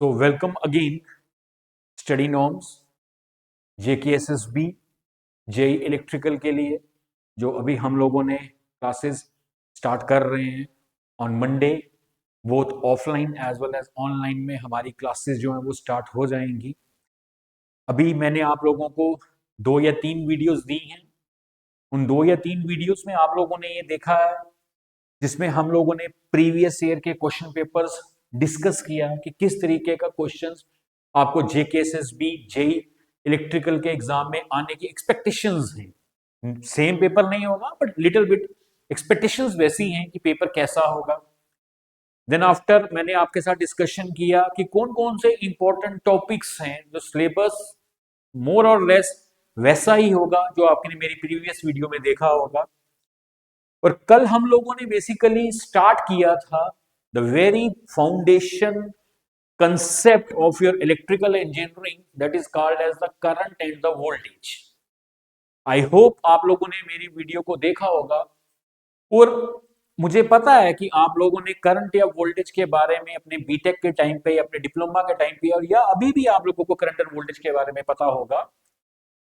तो welcome again study norms JKSSB JE electrical के लिए जो अभी हम लोगों ने क्लासेस स्टार्ट कर रहे हैं on Monday. Both offline as well as online में हमारी क्लासेस जो हैं वो स्टार्ट हो जाएंगी। अभी मैंने आप लोगों को 2 या 3 वीडियोस दी हैं। उन 2 या 3 वीडियोस में आप लोगों ने ये देखा है जिसमें हम लोगों ने प्रीवियस ईयर के क्वेश्चन पेपर्स डिस्कस किया कि किस तरीके का क्वेश्चंस आपको JKSSB जेई इलेक्ट्रिकल के एग्जाम में आने की एक्सपेक्टेशंस हैं। सेम पेपर नहीं होगा बट लिटिल बिट एक्सपेक्टेशंस वैसी हैं कि पेपर कैसा होगा। देन आफ्टर मैंने आपके साथ डिस्कशन किया कि कौन कौन से इंपॉर्टेंट टॉपिक्स हैं जो सिलेबस मोर और लेस वैसा ही होगा जो आपने मेरी प्रीवियस वीडियो में देखा होगा। और कल हम लोगों ने बेसिकली स्टार्ट किया था the very foundation concept of your electrical engineering that is called as the current and the voltage. I hope आप लोगों ने मेरी वीडियो को देखा होगा और मुझे पता है कि आप लोगों ने करंट या वोल्टेज के बारे में अपने बीटेक के टाइम पे या अपने डिप्लोमा के टाइम पे और या अभी भी आप लोगों को करंट और वोल्टेज के बारे में पता होगा।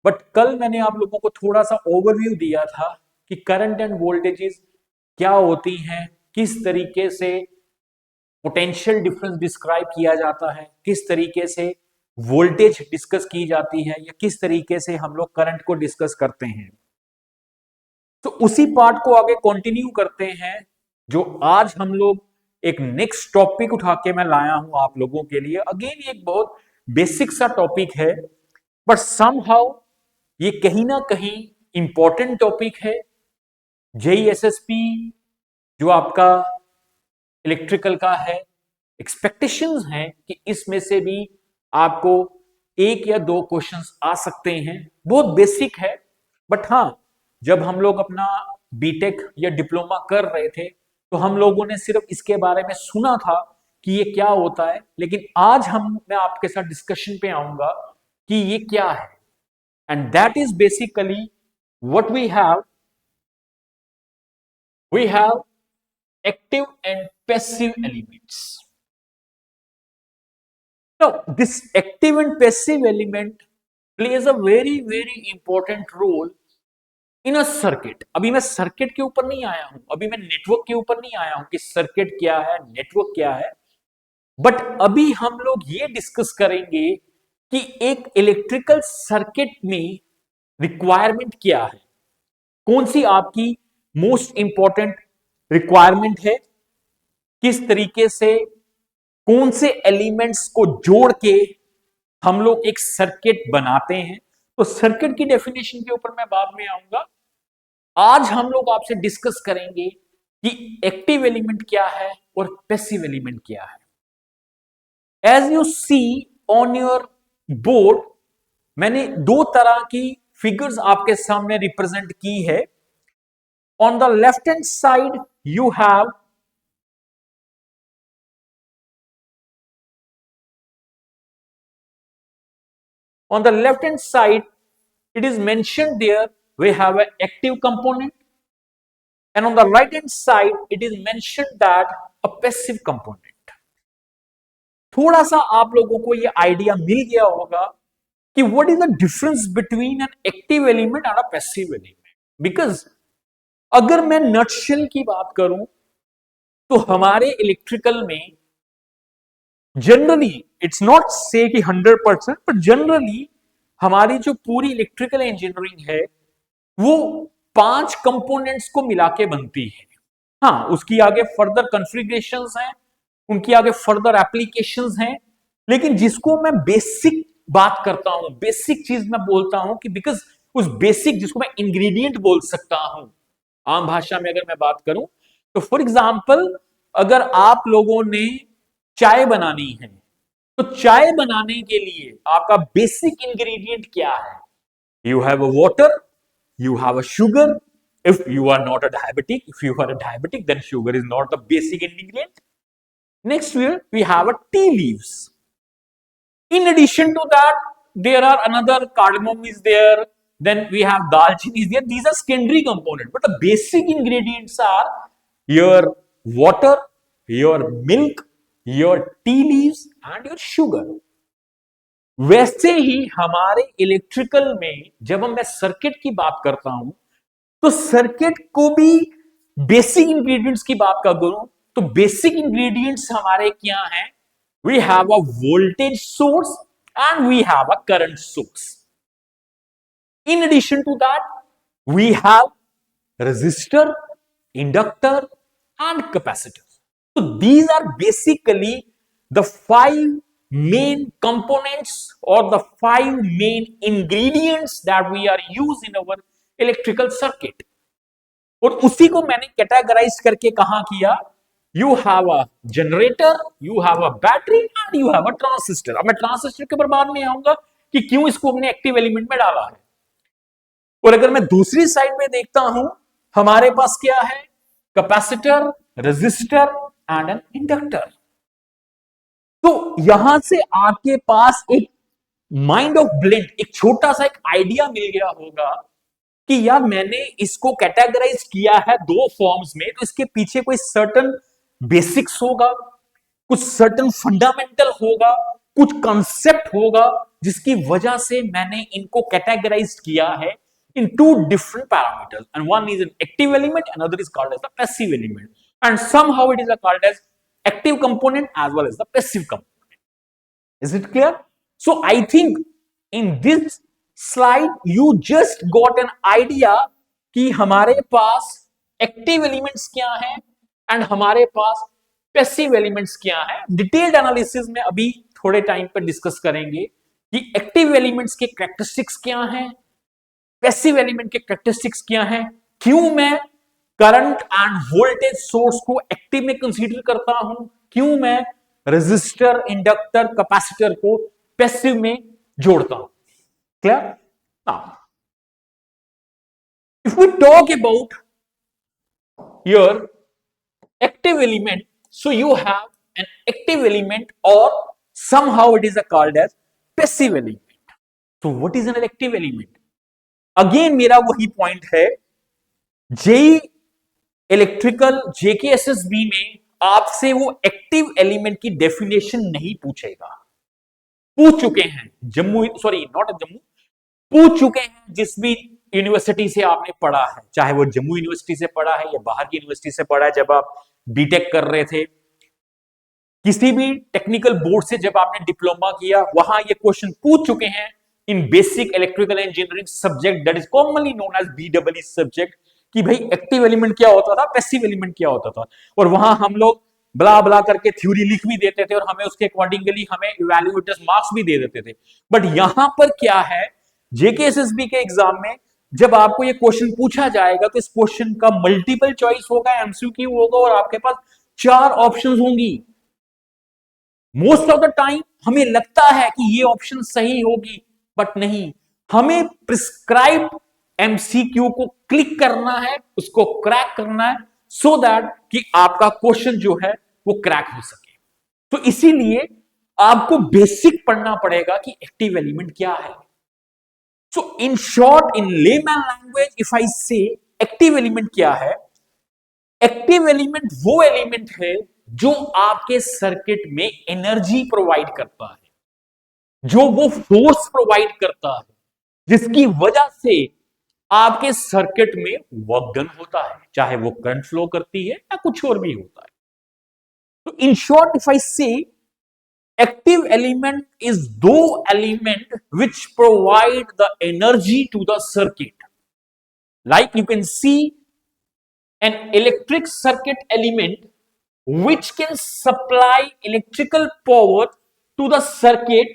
बट कल मैंने आप लोगों को थोड़ा सा ओवरव्यू दिया था कि करंट एंड वोल्टेजेस क्या होती हैं, किस तरीके से पोटेंशियल डिफरेंस डिस्क्राइब किया जाता है, किस तरीके से वोल्टेज डिस्कस की जाती है या किस तरीके से हम लोग करंट को डिस्कस करते हैं। तो उसी पार्ट को आगे कंटिन्यू करते हैं जो आज हम लोग एक नेक्स्ट टॉपिक उठा के मैं लाया हूं आप लोगों के लिए। अगेन एक बहुत बेसिक सा टॉपिक है बट समहाउ ये कहीं ना कहीं इंपॉर्टेंट टॉपिक है। JESSP जो आपका इलेक्ट्रिकल का है, एक्सपेक्टेशंस हैं कि इसमें से भी आपको 1 या 2 क्वेश्चंस आ सकते हैं। बहुत बेसिक है बट हाँ, जब हम लोग अपना बीटेक या डिप्लोमा कर रहे थे तो हम लोगों ने सिर्फ इसके बारे में सुना था कि ये क्या होता है, लेकिन आज मैं आपके साथ डिस्कशन पे आऊंगा कि ये क्या है। And that is basically what we have active and passive elements. Now, this active and passive element plays a very important role in a circuit. अभी मैं सर्किट के ऊपर नहीं आया हूं, अभी मैं नेटवर्क के ऊपर नहीं आया हूं कि सर्किट क्या है, नेटवर्क क्या है, बट अभी हम लोग ये डिस्कस करेंगे कि एक इलेक्ट्रिकल सर्किट में रिक्वायरमेंट क्या है, कौन सी आपकी मोस्ट इंपॉर्टेंट रिक्वायरमेंट है, किस तरीके से कौन से एलिमेंट्स को जोड़ के हम लोग एक सर्किट बनाते हैं। तो सर्किट की डेफिनेशन के ऊपर मैं बाद में आऊंगा। आज हम लोग आपसे डिस्कस करेंगे कि एक्टिव एलिमेंट क्या है और पैसिव एलिमेंट क्या है। As you see on your board मैंने 2 तरह की फिगर्स आपके सामने रिप्रेजेंट की है। On the left hand side you have it is mentioned there we have an active component, and on the right hand side it is mentioned that a passive component. थोड़ा सा आप लोगों को ये आइडिया मिल गया होगा कि what is the difference between an active element and a passive element, because अगर मैं नटशेल की बात करूं तो हमारे इलेक्ट्रिकल में जनरली इट्स नॉट से कि 100%, बट जनरली हमारी जो पूरी इलेक्ट्रिकल इंजीनियरिंग है वो 5 कंपोनेंट्स को मिला के बनती है। हाँ, उसकी आगे फर्दर कॉन्फ़िगरेशंस हैं, उनकी आगे फर्दर एप्लीकेशंस हैं, लेकिन जिसको मैं बेसिक बात करता हूं, बेसिक चीज मैं बोलता हूं कि बिकॉज उस बेसिक जिसको मैं इंग्रेडिएंट बोल सकता हूं आम भाषा में अगर मैं बात करूं तो फॉर एग्जाम्पल अगर आप लोगों ने चाय बनानी है तो चाय बनाने के लिए आपका बेसिक इंग्रेडिएंट क्या है? You have a water, you have a sugar. If you are not a diabetic then sugar is not the basic ingredient. Next we have a tea leaves. In addition to that, there are another cardamom is there. Then we have dalchini is there. These are secondary components, but the basic ingredients are your water, your milk, your tea leaves, and your sugar. वैसे ही हमारे electrical में जब मैं circuit की बात करता हूं तो सर्किट को भी बेसिक इंग्रेडिएंट्स की बात करूं तो बेसिक इंग्रेडिएंट्स हमारे क्या हैं? We have a voltage source and we have a current source. In addition to that we have resistor, inductor and capacitor. So these are basically the five main components or the five main ingredients that we are used in our electrical circuit. और उसी को मैंने categorise करके कहा किया, you have a generator, you have a battery and you have a transistor. अब मैं transistor के ऊपर बाद में आऊंगा कि क्यों इसको हमने एक्टिव एलिमेंट में डाला है। और अगर मैं दूसरी साइड में देखता हूं, हमारे पास क्या है? Capacitor, resistor and an inductor. तो यहां से आपके पास एक माइंड ऑफ ब्लेंड, एक छोटा सा एक आइडिया मिल गया होगा कि यार मैंने इसको कैटेगराइज किया है दो फॉर्म्स में, तो इसके पीछे कोई सर्टन बेसिक्स होगा, कुछ सर्टन फंडामेंटल होगा, कुछ कंसेप्ट होगा जिसकी वजह से मैंने इनको कैटेगराइज किया है in two different parameters, and one is an active element, another is called as the passive element, and somehow it is called as active component as well as the passive component. Is it clear? So I think in this slide you just got an idea कि हमारे पास active elements क्या हैं and हमारे पास passive elements क्या हैं। Detailed analysis में अभी थोड़े टाइम पर डिस्कस करेंगे कि एक्टिव एलिमेंट्स के कैरेक्टरिस्टिक्स क्या हैं, पैसिव एलिमेंट के कैरेक्टरिस्टिक्स क्या हैं, क्यों मैं करंट एंड वोल्टेज सोर्स को एक्टिव में कंसीडर करता हूं, क्यों मैं रेजिस्टर, इंडक्टर, कैपेसिटर को पैसिव में जोड़ता हूं। Clear? Now if we talk about your active element, so you have an active element or somehow it is called as passive element. So what is an active element? Again मेरा वही point है, JEE electrical JKSSB में आपसे वो active element की definition नहीं पूछेगा। पूछ चुके हैं जम्मू, सॉरी नॉट जम्मू, पूछ चुके हैं जिस भी यूनिवर्सिटी से आपने पढ़ा है, चाहे वो जम्मू यूनिवर्सिटी से पढ़ा है या बाहर की यूनिवर्सिटी से पढ़ा है, जब आप बीटेक कर रहे थे, किसी भी टेक्निकल बोर्ड से जब आपने डिप्लोमा किया, वहां ये क्वेश्चन पूछ चुके हैं in basic electrical engineering subject that is commonly known as BW subject, कि भाई एक्टिव एलिमेंट क्या होता था, पैसिव एलिमेंट क्या होता था। और वहां हम लोग ब्ला ब्ला करके थ्योरी लिख भी देते थे और हमें उसके अकॉर्डिंगली हमें इवैल्यूएटर्स मार्क्स भी दे देते थे। बट यहां पर क्या है, जेकेएसएसबी के एग्जाम में जब आपको ये क्वेश्चन पूछा जाएगा तो इस क्वेश्चन का मल्टीपल चॉइस होगा, एमसीक्यू होगा और आपके पास 4 ऑप्शंस होंगी। मोस्ट ऑफ द टाइम हमें लगता है कि ये ऑप्शन सही होगी, बट नहीं, हमें प्रिस्क्राइब्ड एमसीक्यू को क्लिक करना है, उसको क्रैक करना है, सो दैट कि आपका क्वेश्चन जो है वो क्रैक हो सके। तो इसीलिए आपको बेसिक पढ़ना पड़ेगा कि एक्टिव एलिमेंट क्या है। So in short, in layman language, if I say active element क्या है, एक्टिव एलिमेंट वो एलिमेंट है जो आपके सर्किट में एनर्जी प्रोवाइड करता है, जो वो फोर्स प्रोवाइड करता है जिसकी वजह से आपके सर्किट में वर्क डन होता है, चाहे वो करंट फ्लो करती है या कुछ और भी होता है। तो in short if I say active element is दो element which provide the energy to the circuit. Like you can see an electric circuit element which can supply electrical power to the circuit,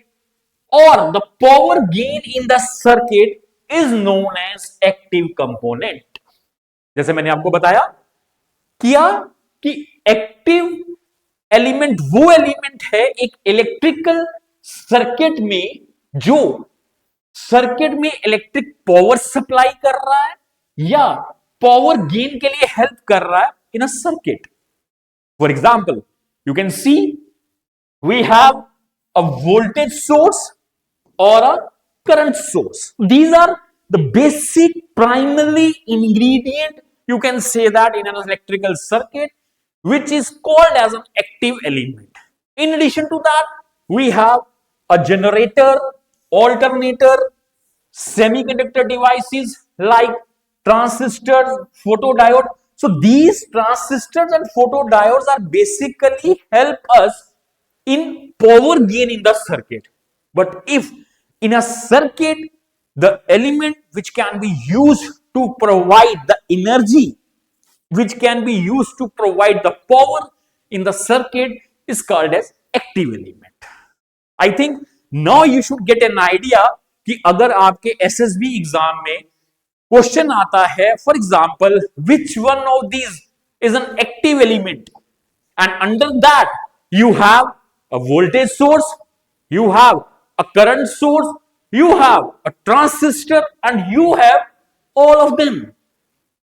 or the power gain in the circuit is known as active component. जैसे मैंने आपको बताया किया कि active element वो element है एक electrical circuit में जो सर्किट में इलेक्ट्रिक पावर सप्लाई कर रहा है या पावर गेन के लिए हेल्प कर रहा है in a circuit. For example, you can see we have a voltage source और a current source. These are the basic primary ingredient, you can say that in an electrical circuit which is called as an active element. In addition to that, we have a generator, alternator, semiconductor devices like transistors, photodiode. So these transistors and photodiodes are basically help us in power gain in the circuit. But if in a circuit, the element which can be used to provide the energy, which can be used to provide the power in the circuit, is called as active element. I think now you should get an idea कि अगर आपके SSB exam में question आता है, for example which one of these is an active element, and under that you have a voltage source, you have a current source, you have a transistor, and you have all of them.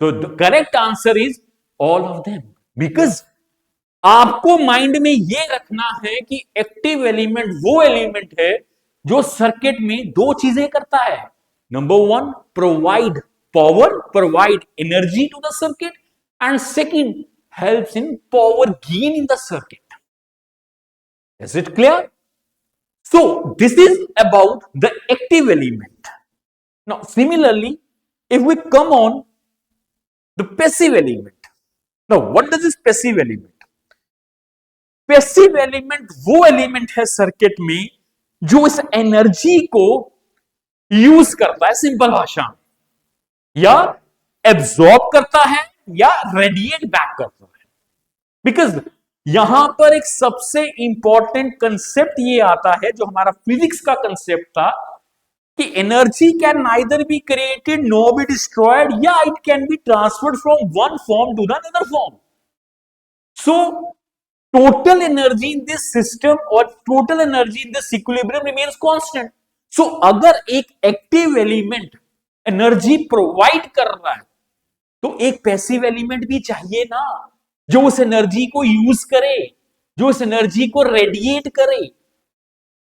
So the correct answer is all of them, because आपको mind में ये रखना है कि active element वो element है जो circuit में दो चीजें करता है. Number one, provide power, provide energy to the circuit, and second, helps in power gain in the circuit. Is it clear? So this is about the active element. Now similarly, if we come on the passive element. Now what does this passive element? Passive element वो element है circuit में जो इस energy को use करता है, simple भाषा में, या एब्सॉर्ब करता है या रेडिएट बैक करता है. बिकॉज यहां पर एक सबसे इंपॉर्टेंट कंसेप्ट ये आता है जो हमारा फिजिक्स का कंसेप्ट था कि energy can neither be created nor be destroyed, या it can be transferred from one form to the another form. So total energy in this system और total energy in this equilibrium remains constant. So अगर एक active element energy provide कर रहा है तो एक passive element भी चाहिए ना, जो उस एनर्जी को यूज करे, जो उस एनर्जी को रेडिएट करे.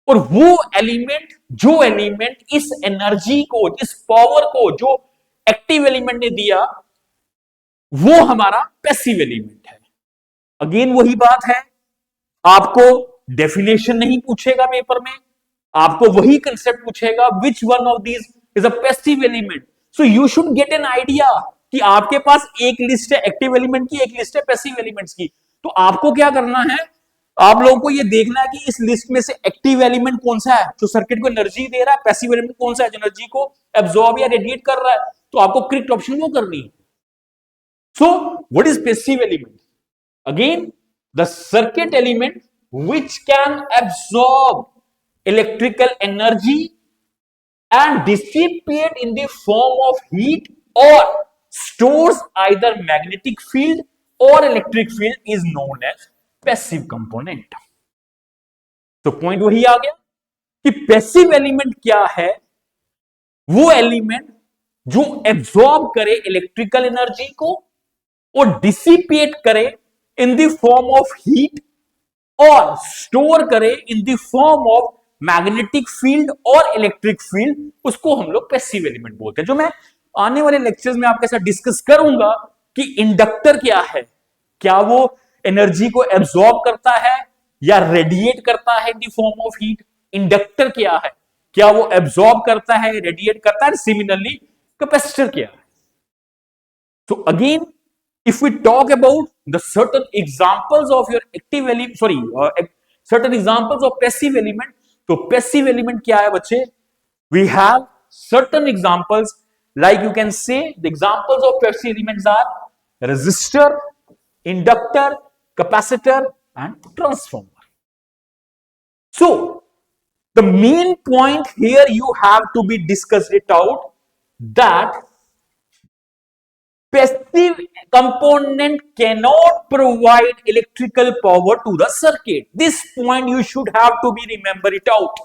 और वो एलिमेंट, जो एलिमेंट इस एनर्जी को, इस पावर को जो एक्टिव एलिमेंट ने दिया, वो हमारा पैसिव एलिमेंट है. अगेन वही बात है, आपको डेफिनेशन नहीं पूछेगा पेपर में, आपको वही कंसेप्ट पूछेगा which one of these is a passive element. So you should get an idea कि आपके पास एक लिस्ट है एक्टिव एलिमेंट की, एक लिस्ट है पैसिव एलिमेंट्स की. तो आपको क्या करना है, आप लोगों को ये देखना है कि इस लिस्ट में से एक्टिव एलिमेंट कौन सा है जो सर्किट को एनर्जी दे रहा है, पैसिव एलिमेंट कौन सा है जो एनर्जी को एब्सॉर्ब या रेडिएट कर रहा है. तो आपको करेक्ट ऑप्शन वो करनी है. So what is passive element? Again the circuit element which can absorb electrical energy and dissipate in the form of heat or stores either magnetic field or electric field is known as passive component. तो point वही आ गया कि passive element क्या है, वो element जो absorb करे electrical energy को और डिसिपेट करे in the form of heat और स्टोर करे in the form of magnetic field और इलेक्ट्रिक फील्ड, उसको हम लोग पैसिव एलिमेंट बोलते हैं. जो मैं आने वाले लेक्चर्स में आपके साथ डिस्कस करूंगा कि इंडक्टर क्या है, क्या वो एनर्जी को एब्सॉर्ब करता है या रेडिएट करता है in the form of heat. Inductor क्या है, क्या वो एब्सॉर्ब करता है, रेडिएट करता है. सिमिलरली कैपेसिटर क्या है. तो again if we talk about the certain examples of your active element, certain examples of passive element, तो passive element क्या है बच्चे? We have certain examples, like you can say the examples of passive elements are resistor, inductor, capacitor and transformer. So the main point here you have to be discussed it out that passive component cannot provide electrical power to the circuit. This point you should have to be remember it out.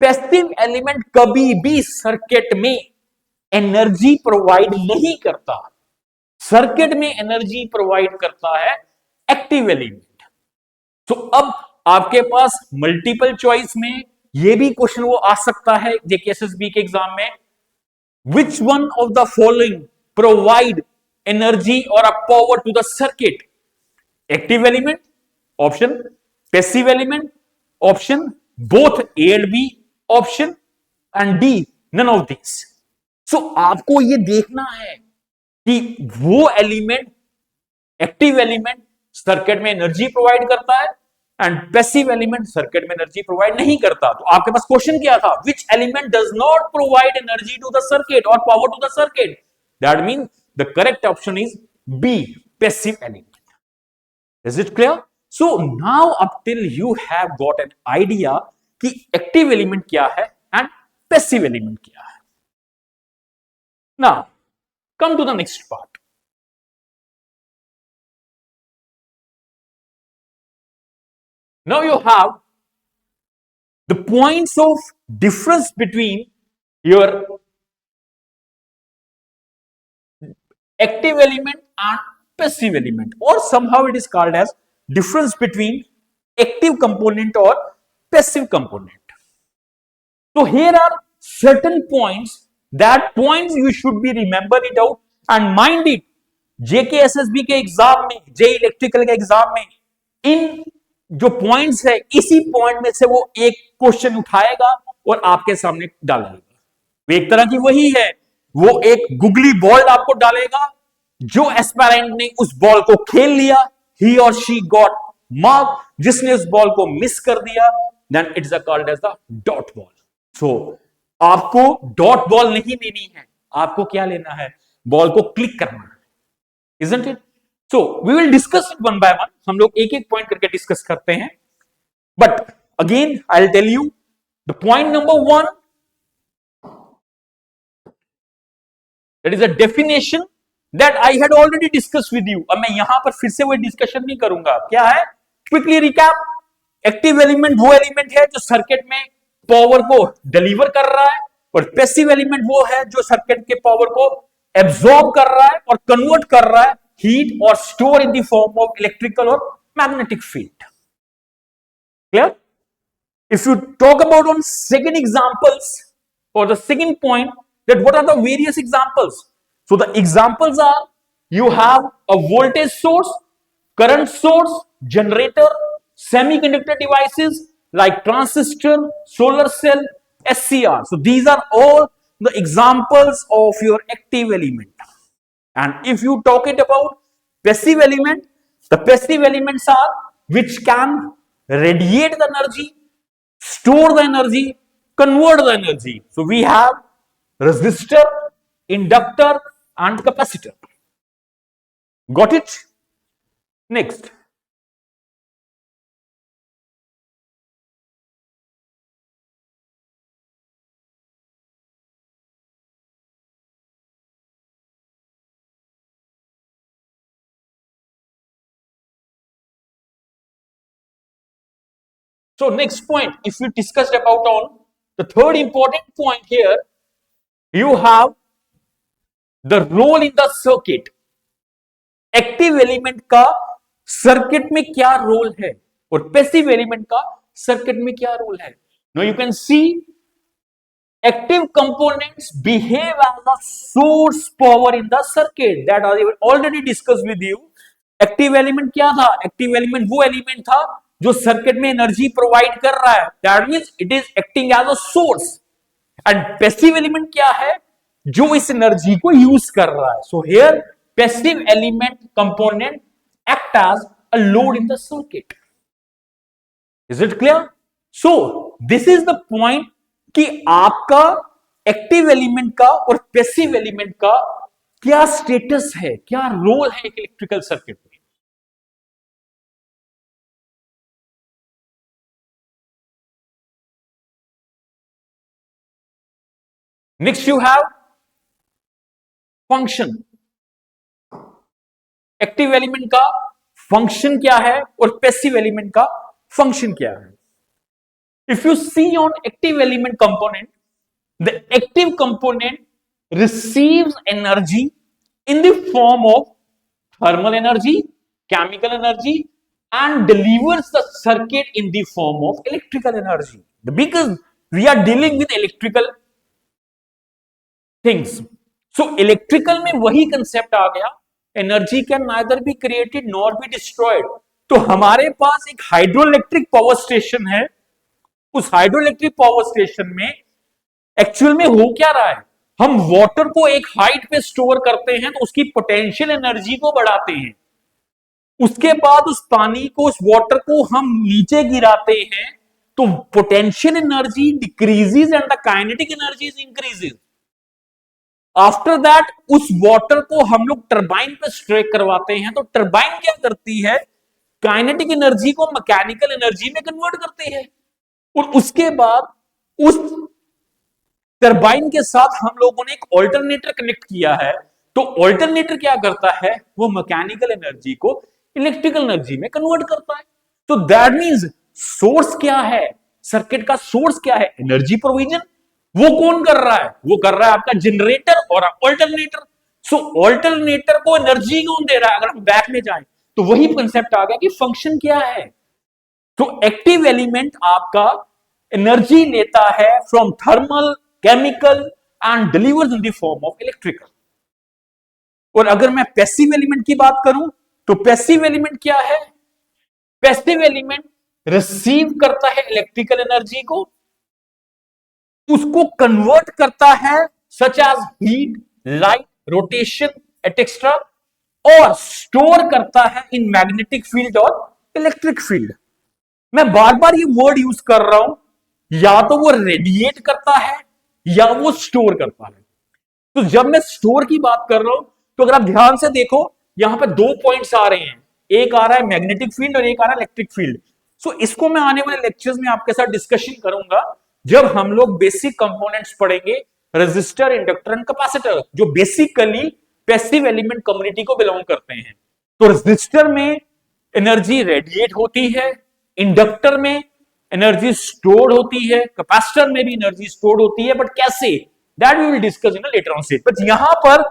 Passive element कभी भी circuit में energy provide नहीं करता, circuit में energy provide करता है active element. तो अब आपके पास मल्टीपल चॉइस में ये भी क्वेश्चन वो आ सकता है जेकेएसएसबी के एग्जाम में, which one of the following provide energy or a power to the circuit? Active element option, passive element option both A and B, option and D none of this. So आपको ये देखना है कि वो element, active element circuit में energy provide करता है and passive element circuit में एनर्जी प्रोवाइड नहीं करता। तो आपके पास क्वेश्चन क्या था, which element does not provide energy to the circuit और power to the circuit, that mean the correct option is B, passive element. Is it clear? So now up till you have got an idea कि active element क्या है and passive element क्या है। Now come to the next part. Now you have the points of difference between your active element and passive element, or somehow it is called as difference between active component or passive component. So here are certain points, that points you should be remember it out and mind it. JKSSB के exam में, जे electrical के exam में इन जो points है, इसी point में से वो एक क्वेश्चन उठाएगा और आपके सामने डालेगा। एक तरह की वही है, वो एक गुगली बॉल आपको डालेगा, जो एस्पायरेंट ने उस बॉल को खेल लिया, ही और शी गॉट मार्क, जिसने उस बॉल को मिस कर दिया, then it's called as the dot ball. So आपको डॉट बॉल नहीं लेनी है, आपको क्या लेना है, बॉल को क्लिक करना है, isn't it? So we will discuss it one by one. हम लोग एक एक पॉइंट करके डिस्कस करते हैं, but again I'll tell you the point number 1, that is a definition that I had already discussed with you. अब मैं यहां पर फिर से वो डिस्कशन नहीं करूंगा। क्या है? Quickly recap. एक्टिव एलिमेंट वो एलिमेंट है जो सर्किट में पावर को डिलीवर कर रहा है, और पैसिव एलिमेंट वो है जो सर्किट के पावर को एब्सॉर्ब कर रहा है और कन्वर्ट कर रहा है heat or store in the form of electrical or magnetic field. Clear? If you talk about on second examples or the second point, that what are the various examples? So the examples are, you have a voltage source, current source, generator, semiconductor devices like transistor, solar cell, SCR. So these are all the examples of your active element. And if you talk it about passive element, the passive elements are which can radiate the energy, store the energy, convert the energy. So we have resistor, inductor and capacitor. Got it? Next. So next point, if we discussed about on the third important point here, you have the role in the circuit. Active element का circuit में क्या role है और passive element का circuit में क्या role है। Now you can C active components behave as a source power in the circuit, that I already discussed with you. Active element क्या था? एक्टिव एलिमेंट वो एलिमेंट था जो सर्किट में एनर्जी प्रोवाइड कर रहा है, that means it is acting as a source. And passive element क्या है? जो इस एनर्जी को यूज कर रहा है। So here passive element component act as a load in the circuit. Is it clear? So this is the point कि आपका एक्टिव एलिमेंट का और पैसिव एलिमेंट का क्या स्टेटस है, क्या रोल है एक इलेक्ट्रिकल सर्किट में। Next you have function. Active element का फंक्शन क्या है और पैसिव एलिमेंट का फंक्शन क्या है। If you see on active element component, the active component receives energy in the form of thermal energy, chemical energy, and delivers the circuit in the form of electrical energy. Because we are dealing with electrical things. So electrical में वही concept आ गया, energy can neither be created nor be destroyed. तो हमारे पास एक hydroelectric power station है उस hydro electric power station में actual में हो क्या रहा है, हम वाटर को एक हाइट पे स्टोर करते हैं तो उसकी पोटेंशियल एनर्जी को बढ़ाते हैं, उसके बाद उस पानी को, उस वाटर को हम नीचे गिराते हैं तो potential energy decreases and the kinetic energy increases. After that उस वाटर को हम लोग टरबाइन पे स्ट्रेक करवाते हैं तो टरबाइन क्या करती है, काइनेटिक एनर्जी को मैकेनिकल एनर्जी में कन्वर्ट करती है, और उसके बाद उस टरबाइन के साथ हम लोगों ने एक ऑल्टरनेटर कनेक्ट किया है, तो ऑल्टरनेटर क्या करता है, वो मैकेनिकल एनर्जी को इलेक्ट्रिकल एनर्जी में कन्वर्ट करता है। तो दैट मींस सोर्स क्या है, सर्किट का सोर्स क्या है, एनर्जी प्रोविजन। वो कौन कर रहा है, वो कर रहा है आपका जनरेटर और ऑल्टरनेटर। सो ऑल्टरनेटर को एनर्जी कौन दे रहा है, अगर हम बैक में जाएं तो वही कंसेप्ट आ गया कि फंक्शन क्या है। तो एक्टिव एलिमेंट आपका एनर्जी लेता है from thermal, chemical and delivers in the form of electrical. और अगर मैं पैसिव एलिमेंट की बात करूं तो पैसिव एलिमेंट क्या है, पैसिव एलिमेंट रिसीव करता है इलेक्ट्रिकल एनर्जी को, उसको कन्वर्ट करता है such as heat, light, rotation etcetera, और स्टोर करता है इन मैग्नेटिक फील्ड और इलेक्ट्रिक फील्ड। मैं बार बार ये वर्ड यूज कर रहा हूं, या तो वो रेडिएट करता है या वो स्टोर करता है। तो जब मैं स्टोर की बात कर रहा हूं तो अगर आप ध्यान से देखो, यहां पे दो पॉइंट्स आ रहे हैं, एक आ रहा है मैग्नेटिक फील्ड और एक आ रहा है इलेक्ट्रिक फील्ड। सो इसको मैं आने वाले लेक्चर्स में आपके साथ डिस्कशन करूंगा जब हम लोग बेसिक कंपोनेंट्स पढ़ेंगे, रेजिस्टर, इंडक्टर एंड कैपेसिटर, जो बेसिकली पैसिव एलिमेंट कम्युनिटी को बिलोंग करते हैं। तो रेजिस्टर में एनर्जी रेडिएट होती है, इंडक्टर में एनर्जी स्टोर्ड होती है, कैपेसिटर में भी एनर्जी स्टोर्ड होती है, बट कैसे, that we will discuss in later on stage. But यहां पर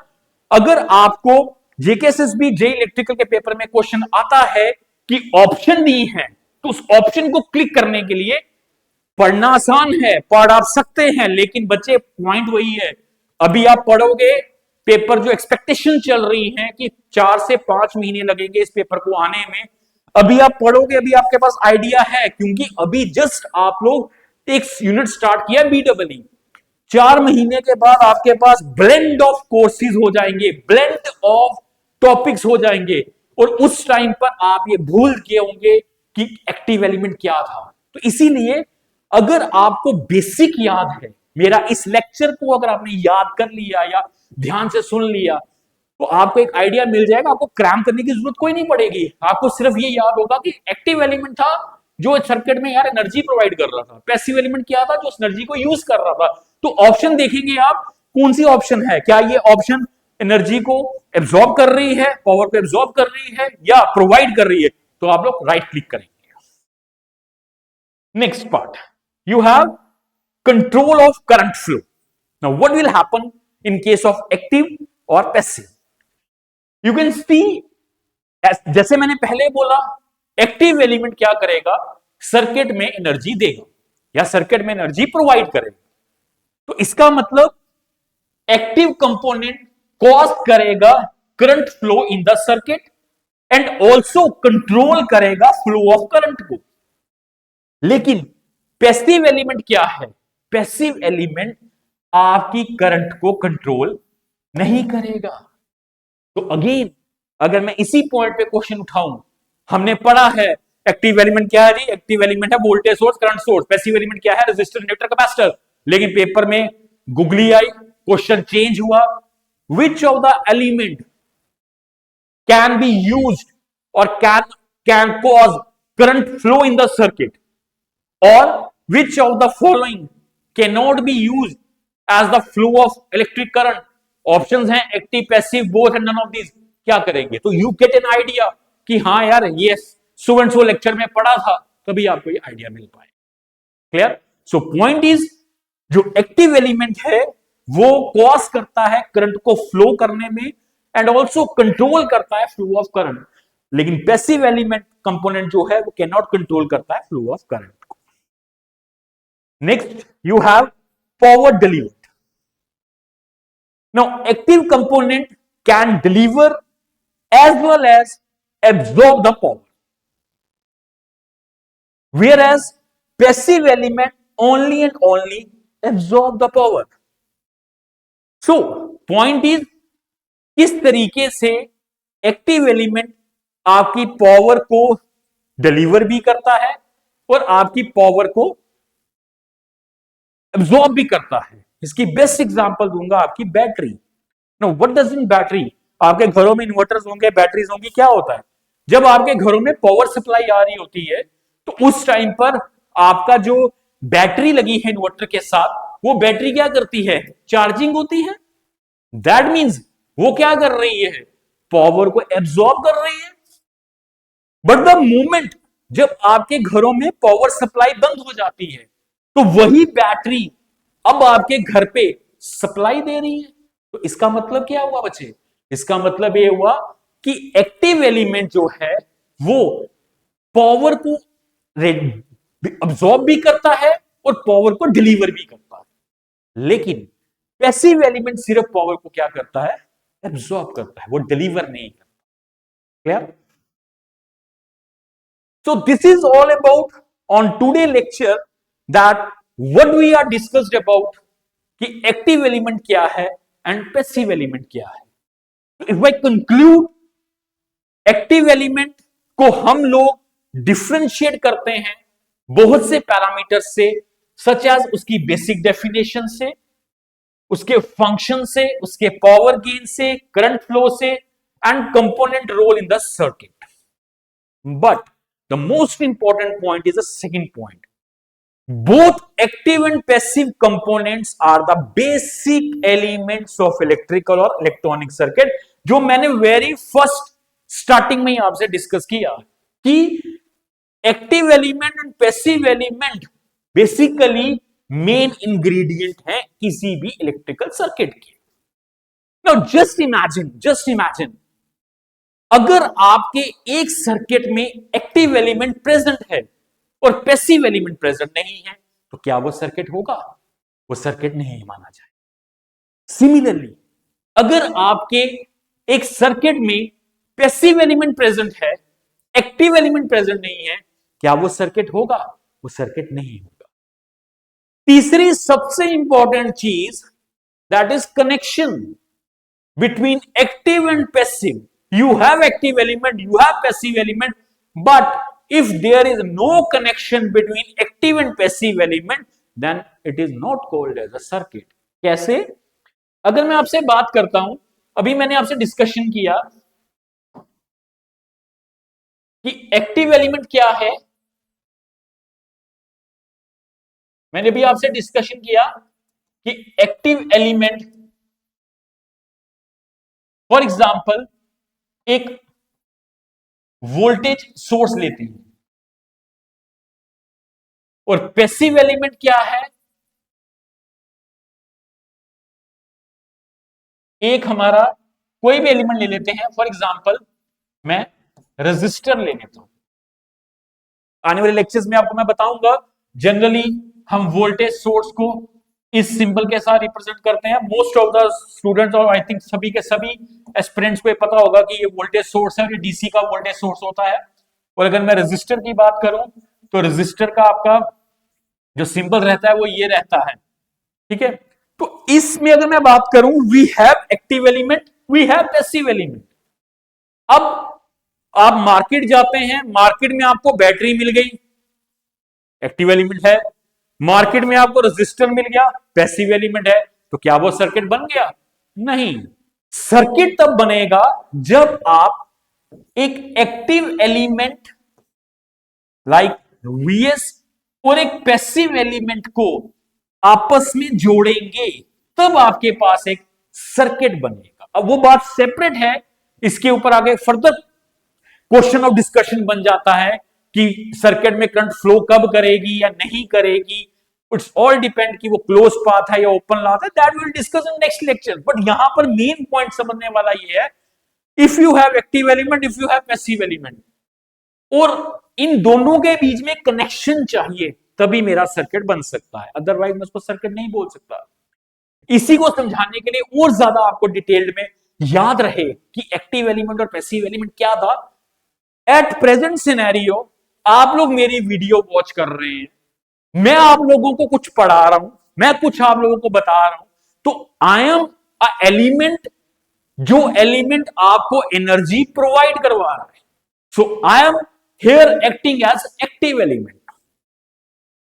अगर आपको जेकेएसएसबी जे इलेक्ट्रिकल के पेपर में क्वेश्चन आता है कि ऑप्शन दी है, तो उस ऑप्शन को क्लिक करने के लिए पढ़ना आसान है, पढ़ आप सकते हैं, लेकिन बच्चे पॉइंट वही है, अभी आप पढ़ोगे पेपर, जो एक्सपेक्टेशन चल रही है कि 4 से 5 महीने लगेंगे इस पेपर को आने में, अभी आप पढ़ोगे, अभी आपके पास आइडिया है, क्योंकि अभी जस्ट आप लोग एक यूनिट स्टार्ट किया BEE। 4 महीने के बाद आपके पास ब्लेंड ऑफ कोर्सेज हो जाएंगे, ब्लेंड ऑफ टॉपिक्स हो जाएंगे, और उस टाइम पर आप ये भूल गए होंगे कि एक्टिव एलिमेंट क्या था। तो इसीलिए अगर आपको बेसिक याद है, मेरा इस लेक्चर को अगर आपने याद कर लिया या ध्यान से सुन लिया, तो आपको एक आइडिया मिल जाएगा, आपको क्रैम करने की जरूरत कोई नहीं पड़ेगी। आपको सिर्फ ये याद होगा कि एक्टिव एलिमेंट था जो सर्किट में यार एनर्जी प्रोवाइड कर रहा था, पैसिव एलिमेंट क्या था जो उस एनर्जी को यूज कर रहा था। तो ऑप्शन देखेंगे आप, कौन सी ऑप्शन है, क्या ये ऑप्शन एनर्जी को एब्जॉर्ब कर रही है, पावर को एब्जॉर्ब कर रही है, या प्रोवाइड कर रही है, तो आप लोग राइट क्लिक करेंगे। Next part, you have control of current flow. Now what will happen in case of active or passive? You can see, जैसे मैंने पहले बोला, एक्टिव एलिमेंट क्या करेगा, सर्किट में एनर्जी देगा या सर्किट में एनर्जी प्रोवाइड करेगा। तो इसका मतलब एक्टिव कंपोनेंट कॉज करेगा current flow in the circuit and also control करेगा फ्लो ऑफ करंट को। लेकिन पैसिव एलिमेंट क्या है, पैसिव एलिमेंट आपकी करंट को कंट्रोल नहीं करेगा। तो अगेन अगर मैं इसी पॉइंट पे क्वेश्चन उठाऊं, हमने पढ़ा है एक्टिव एलिमेंट क्या है जी, एक्टिव एलिमेंट है voltage source, current source. Passive element क्या है, रेजिस्टर, इंडक्टर, कैपेसिटर। लेकिन पेपर में गुगली आई, क्वेश्चन चेंज हुआ, which of the element can be used or can cause current flow in the circuit, or which of the following cannot be used as the flow of electric current? Options हैं active, passive, both and none of these. क्या करेंगे, तो you get an idea कि हाँ यार ये so and so lecture में पढ़ा था, तभी आपको ये आइडिया मिल पाए। क्लियर? सो पॉइंट इज, जो एक्टिव एलिमेंट है वो कॉज करता है करंट को फ्लो करने में एंड ऑल्सो कंट्रोल करता है फ्लो ऑफ करंट। लेकिन पैसिव एलिमेंट कंपोनेंट जो है वो कैन नॉट कंट्रोल करता है flow of current. Next, you have power delivered. Now, active component can deliver as well as absorb the power, whereas passive element only and only absorb the power. So point is, किस तरीके से active element आपकी power को deliver भी करता है और आपकी पावर को एब्जॉर्ब भी करता है. इसकी बेस्ट एग्जांपल दूंगा आपकी battery. Know what does in battery? आपके घरों में इन्वर्टर्स होंगे, बैटरीज होंगी. क्या होता है, जब आपके घरों में पावर सप्लाई आ रही होती है तो उस टाइम पर आपका जो बैटरी लगी है इन्वर्टर के साथ, वो बैटरी क्या करती है, चार्जिंग होती है. दैट मीन्स वो क्या कर रही है, पावर को एब्जॉर्ब कर रही है. बट द मोमेंट जब आपके घरों में पावर सप्लाई बंद हो जाती है तो वही बैटरी अब आपके घर पे सप्लाई दे रही है. तो इसका मतलब क्या हुआ बच्चे? इसका मतलब ये हुआ कि एक्टिव एलिमेंट जो है वो पावर को अब्सॉर्ब भी करता है और पावर को डिलीवर भी करता है. लेकिन पैसिव एलिमेंट सिर्फ पावर को क्या करता है, एब्सॉर्ब करता है, वो डिलीवर नहीं करता. Clear? So this is all about on today lecture that what we are discussed about कि एक्टिव एलिमेंट क्या है एंड पैसिव एलिमेंट क्या है. If I conclude, active element को हम लोग डिफरेंशिएट करते हैं बहुत से पैरामीटर्स से, सच एज उसकी बेसिक डेफिनेशन से, उसके फंक्शन से, उसके पावर गेन से, करंट फ्लो से and component role in the circuit. But the most important point is the second point. Both active and passive components are the basic elements of electrical or electronic circuit, जो मैंने very first starting में ही आपसे discuss किया कि active element and passive element basically main ingredient है किसी भी electrical circuit के. नाउ जस्ट इमेजिन अगर आपके एक सर्किट में एक्टिव एलिमेंट प्रेजेंट है और पैसिव एलिमेंट प्रेजेंट नहीं है, तो क्या वो सर्किट होगा? वो सर्किट नहीं माना जाए. सिमिलरली अगर आपके एक सर्किट में पैसिव एलिमेंट प्रेजेंट है, एक्टिव एलिमेंट प्रेजेंट नहीं है, क्या वो सर्किट होगा? वो सर्किट नहीं होगा. तीसरी सबसे इंपॉर्टेंट चीज, that is connection between active and passive. You have active element, you have passive element, but if there is no connection between active and passive element, then it is not called as a circuit. कैसे? अगर मैं आपसे बात करता हूं, अभी मैंने आपसे डिस्कशन किया कि एक्टिव एलिमेंट क्या है. मैंने भी आपसे डिस्कशन किया कि एक्टिव एलिमेंट फॉर एग्जाम्पल एक वोल्टेज सोर्स लेती है, और पैसिव एलिमेंट क्या है, एक हमारा कोई भी एलिमेंट ले लेते हैं. फॉर एग्जांपल मैं रेजिस्टर ले लेता हूं. आने वाले लेक्चर्स में आपको मैं बताऊंगा जनरली हम वोल्टेज सोर्स को इस सिंबल के साथ रिप्रेजेंट करते हैं. मोस्ट ऑफ द स्टूडेंट्स और आई थिंक सभी के सभी एस्पिरेंट्स को ये पता होगा कि ये वोल्टेज सोर्स है और ये डीसी का वोल्टेज सोर्स होता है. और अगर मैं रेजिस्टर की बात करूं तो रेजिस्टर का आपका जो सिंबल रहता है वो ये रहता है. ठीक है, तो इसमें अगर मैं बात करूं, we have active element, we have passive element. अब आप मार्केट जाते हैं, मार्केट में आपको बैटरी मिल गई, एक्टिव एलिमेंट है. मार्केट में आपको रेजिस्टर मिल गया, पैसिव एलिमेंट है. तो क्या वो सर्किट बन गया? नहीं. सर्किट तब बनेगा जब आप एक एक्टिव एलिमेंट लाइक Vs और एक पैसिव एलिमेंट को आपस में जोड़ेंगे, तब आपके पास एक सर्किट बनेगा. अब वो बात सेपरेट है, इसके ऊपर आगे फर्दर क्वेश्चन ऑफ डिस्कशन बन जाता है कि सर्किट में करंट फ्लो कब करेगी या नहीं करेगी. इट्स ऑल डिपेंड कि वो क्लोज पाथ है या ओपन पाथ है. That will discuss in next lecture. But यहां पर मेन पॉइंट समझने वाला ये है, if you have active element, if you have passive element, और इन दोनों के बीच में कनेक्शन चाहिए, तभी मेरा सर्किट बन सकता है. अदरवाइज मैं उसको सर्किट नहीं बोल सकता. इसी को समझाने के लिए और ज्यादा आपको डिटेल्ड में याद रहे कि एक्टिव एलिमेंट और पैसिव एलिमेंट क्या था. एट प्रेजेंट सिनेरियो आप लोग मेरी वीडियो वॉच कर रहे हैं, मैं आप लोगों को कुछ पढ़ा रहा हूं, मैं कुछ आप लोगों को बता रहा हूं, तो आई एम अ एलिमेंट, जो एलिमेंट आपको एनर्जी प्रोवाइड करवा रहा है. So I am here acting as active element.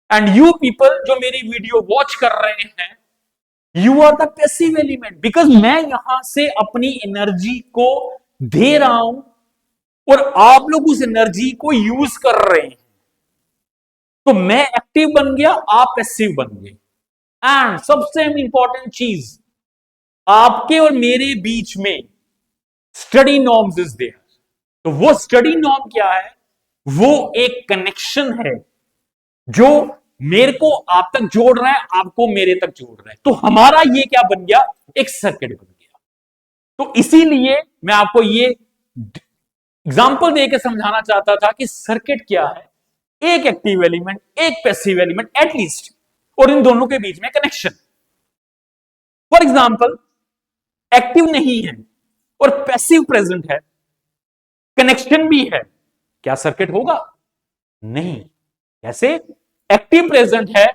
And you people जो मेरी वीडियो वॉच कर रहे हैं, you are the passive element, because मैं यहां से अपनी एनर्जी को दे रहा हूं और आप लोग उस एनर्जी को यूज कर रहे हैं. तो मैं एक्टिव बन गया, आप पैसिव बन गए. एंड सबसे इंपॉर्टेंट चीज, आपके और मेरे बीच में स्टडी नॉर्म्स इज देयर. तो वो स्टडी नॉर्म क्या है? वो एक कनेक्शन है जो मेरे को आप तक जोड़ रहा है, आपको मेरे तक जोड़ रहा है. तो हमारा ये क्या बन गया? एक सर्किट बन गया. तो इसीलिए मैं आपको ये एग्जांपल देकर समझाना चाहता था कि सर्किट क्या है. एक एक्टिव एलिमेंट, एक पैसिव एलिमेंट एटलीस्ट, और इन दोनों के बीच में कनेक्शन. फॉर एग्जांपल, एक्टिव नहीं है और पैसिव प्रेजेंट है, कनेक्शन भी है, क्या सर्किट होगा? नहीं. कैसे? एक्टिव प्रेजेंट है,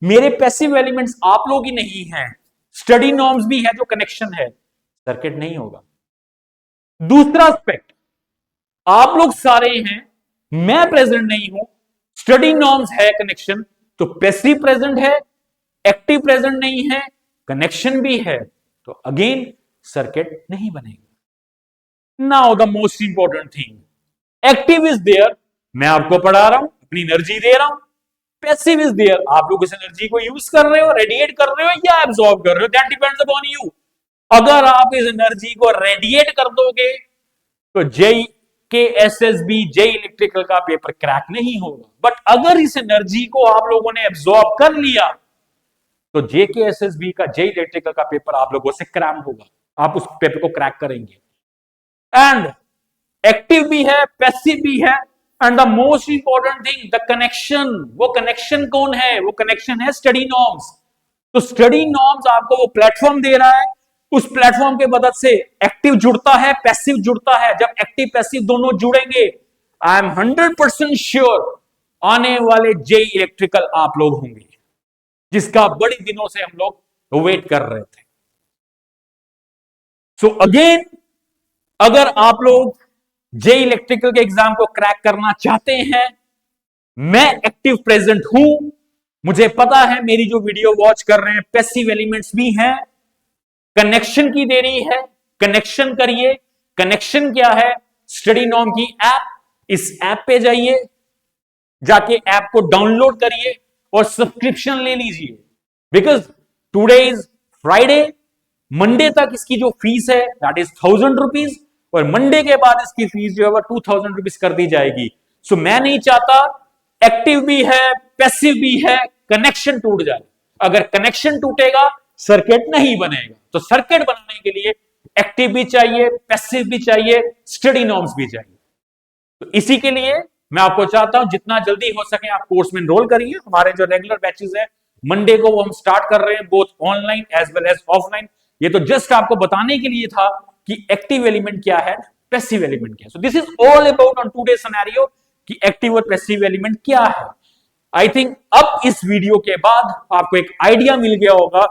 मेरे पैसिव एलिमेंट्स आप लोग ही नहीं हैं, स्टडी नॉर्म्स भी है जो कनेक्शन है, सर्किट नहीं होगा. दूसरा एस्पेक्ट, आप लोग सारे हैं, मैं प्रेजेंट नहीं हूं, स्टडी नॉर्म्स है, कनेक्शन, तो पैसिव प्रेजेंट है, एक्टिव प्रेजेंट नहीं है, कनेक्शन भी है, तो अगेन सर्किट नहीं बनेगा. Now the most important thing, active is there, मैं आपको पढ़ा रहा हूं, अपनी एनर्जी दे रहा हूं. पैसिव इज देयर, आप लोग इस एनर्जी को यूज कर रहे हो, रेडिएट कर रहे हो या एब्सॉर्ब कर रहे हो, दैट डिपेंड्स अपॉन यू. अगर आप इस एनर्जी को रेडिएट कर दोगे तो JKSSB जेई इलेक्ट्रिकल का पेपर क्रैक नहीं होगा. बट अगर इस एनर्जी को आप लोगों ने एब्सॉर्ब कर लिया तो JKSSB का जेई इलेक्ट्रिकल का पेपर आप लोगों से क्रैक होगा, आप उस पेपर को क्रैक करेंगे. एंड एक्टिव भी है, पैसिव भी है, and the most important thing, the connection. वो कनेक्शन कौन है? वो कनेक्शन है स्टडी नॉर्म्स. तो स्टडी नॉर्म्स आपको वो प्लेटफॉर्म दे रहा है, उस प्लेटफॉर्म के मदद से एक्टिव जुड़ता है, पैसिव जुड़ता है. जब एक्टिव पैसिव दोनों जुड़ेंगे, आई एम 100% श्योर आने वाले जेई इलेक्ट्रिकल आप लोग होंगे, जिसका बड़ी दिनों से हम लोग वेट कर रहे थे. सो अगेन, अगर आप लोग जेई इलेक्ट्रिकल के एग्जाम को क्रैक करना चाहते हैं, मैं एक्टिव प्रेजेंट हूं, मुझे पता है मेरी जो वीडियो वॉच कर रहे हैं पैसिव एलिमेंट्स भी हैं, कनेक्शन की देरी है, कनेक्शन करिए. कनेक्शन क्या है? स्टडी नॉर्म की ऐप, इस ऐप पे जाइए, जाके ऐप को डाउनलोड करिए और सब्सक्रिप्शन ले लीजिए. Because today is Friday, Monday तक इसकी जो फीस है दैट इज 1000 रुपीज, और मंडे के बाद इसकी फीस जो है 2000 रुपीज कर दी जाएगी. सो मैं नहीं चाहता एक्टिव भी है, पैसिव भी है, कनेक्शन टूट जाए. अगर कनेक्शन टूटेगा सर्किट नहीं बनेगा. तो सर्किट बनाने के लिए एक्टिव भी चाहिए, पैसिव भी चाहिए, स्टडी नॉर्म्स भी चाहिए. तो इसी के लिए मैं आपको चाहता हूं जितना जल्दी हो सके आप कोर्स में एनरोल करिए. हमारे जो रेगुलर बैचेस है मंडे को वो हम स्टार्ट कर रहे हैं, both online as well as offline. ये तो जस्ट आपको बताने के लिए था कि एक्टिव एलिमेंट क्या है, पैसिव एलिमेंट क्या है. सो this is all about on today scenario कि एक्टिव और पैसिव एलिमेंट क्या है. आई थिंक अब इस वीडियो के बाद आपको एक आइडिया मिल गया होगा.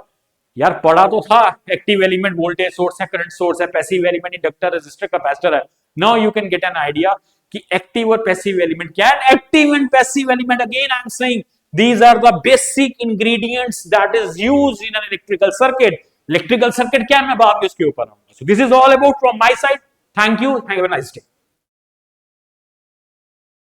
यार पढ़ा तो था, एक्टिव एलिमेंट वोल्टेज सोर्स है, करंट सोर्स है, passive element inductor, resistor, capacitor है. Now you can get an idea कि एक्टिव और पैसिव एलिमेंट क्या है. Active and passive element, again I am saying, these are the basic ingredients that is used in an electrical circuit. Electrical circuit क्या है मैं बाद में उसके ऊपर आऊंगा. So this is all about from my side. Thank you. Have a nice day.